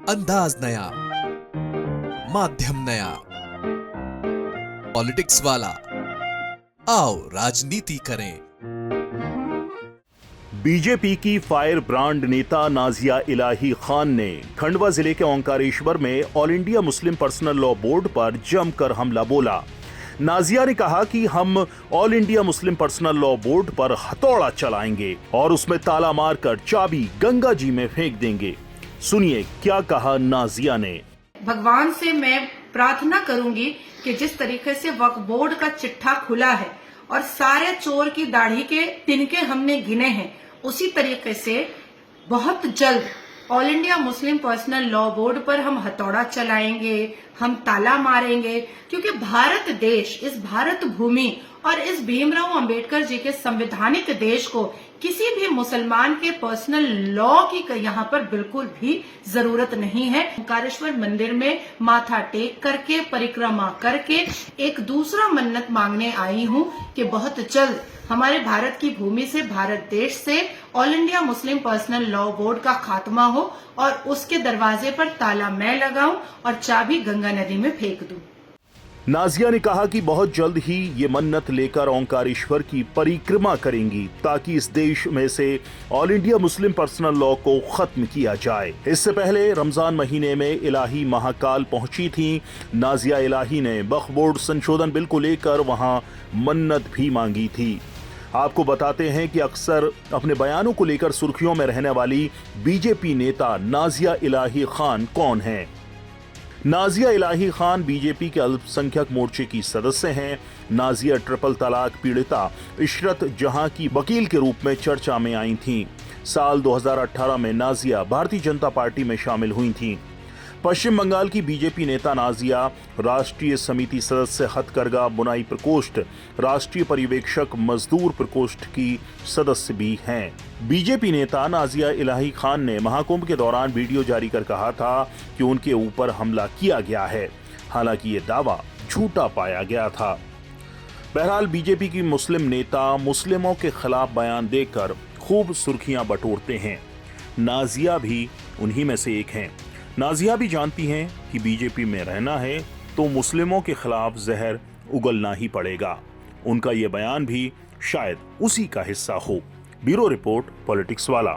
अंदाज नया, माध्यम नया, पॉलिटिक्स वाला। आओ राजनीति करें। बीजेपी की फायर ब्रांड नेता नाजिया इलाही खान ने खंडवा जिले के ओंकारेश्वर में all India Muslim personal law board पर जमकर हमला बोला। नाजिया ने कहा कि हम all India Muslim personal law board पर हथौड़ा चलाएंगे और उसमें ताला मारकर चाबी गंगा जी में फेंक देंगे। सुनिए क्या कहा नाजिया ने। भगवान से मैं प्रार्थना करूंगी कि जिस तरीके से वक्फ बोर्ड का चिट्ठा खुला है और सारे चोर की दाढ़ी के तिनके हमने गिने हैं, उसी तरीके से बहुत जल्द all India Muslim personal law board पर हम हथौड़ा चलाएंगे, हम ताला मारेंगे, क्योंकि भारत देश, इस भारत भूमि और इस भीमराव अंबेडकर जी के संवैधानिक देश को किसी भी मुसलमान के पर्सनल लॉ की यहाँ पर बिल्कुल भी जरूरत नहीं है। ओंकारेश्वर मंदिर में माथा टेक करके, परिक्रमा करके एक दूसरा मन्नत मांगने आई हूँ कि बहुत जल्द हमारे भारत की भूमि से, भारत देश से all India Muslim personal law board का खात्मा हो और उसके दरवाजे पर ताला मैं लगाऊं और चाबी गंगा नदी में फेंक दूं। नाजिया ने कहा कि बहुत जल्द ही ये मन्नत लेकर ओंकारेश्वर की परिक्रमा करेंगी ताकि इस देश में से all India Muslim personal law को खत्म किया जाए। इससे पहले रमजान महीने में इलाही महाकाल पहुंची थी। नाजिया इलाही ने वक्फ बोर्ड संशोधन बिल को लेकर वहां मन्नत भी मांगी थी। आपको बताते हैं कि अक्सर अपने बयानों को लेकर सुर्खियों में रहने वाली बीजेपी नेता नाजिया इलाही खान कौन हैं? नाजिया इलाही खान बीजेपी के अल्पसंख्यक मोर्चे की सदस्य हैं। नाजिया ट्रिपल तलाक पीड़िता इशरत जहां की वकील के रूप में चर्चा में आई थीं। साल 2018 में नाजिया भारतीय जनता पार्टी में शामिल हुई थीं। पश्चिम बंगाल की बीजेपी नेता नाजिया राष्ट्रीय समिति सदस्य हथकरघा बुनाई प्रकोष्ठ, राष्ट्रीय पर्यवेक्षक मजदूर प्रकोष्ठ की सदस्य भी हैं। बीजेपी नेता नाजिया इलाही खान ने महाकुंभ के दौरान वीडियो जारी कर कहा था कि उनके ऊपर हमला किया गया है। हालांकि ये दावा झूठा पाया गया था। बहरहाल बीजेपी की मुस्लिम नेता मुस्लिमों के खिलाफ बयान देकर खूब सुर्खियां बटोरते हैं। नाजिया भी उन्हीं में से एक हैं। नाजिया भी जानती हैं कि बीजेपी में रहना है तो मुस्लिमों के खिलाफ जहर उगलना ही पड़ेगा। उनका ये बयान भी शायद उसी का हिस्सा हो। ब्यूरो रिपोर्ट, पॉलिटिक्स वाला।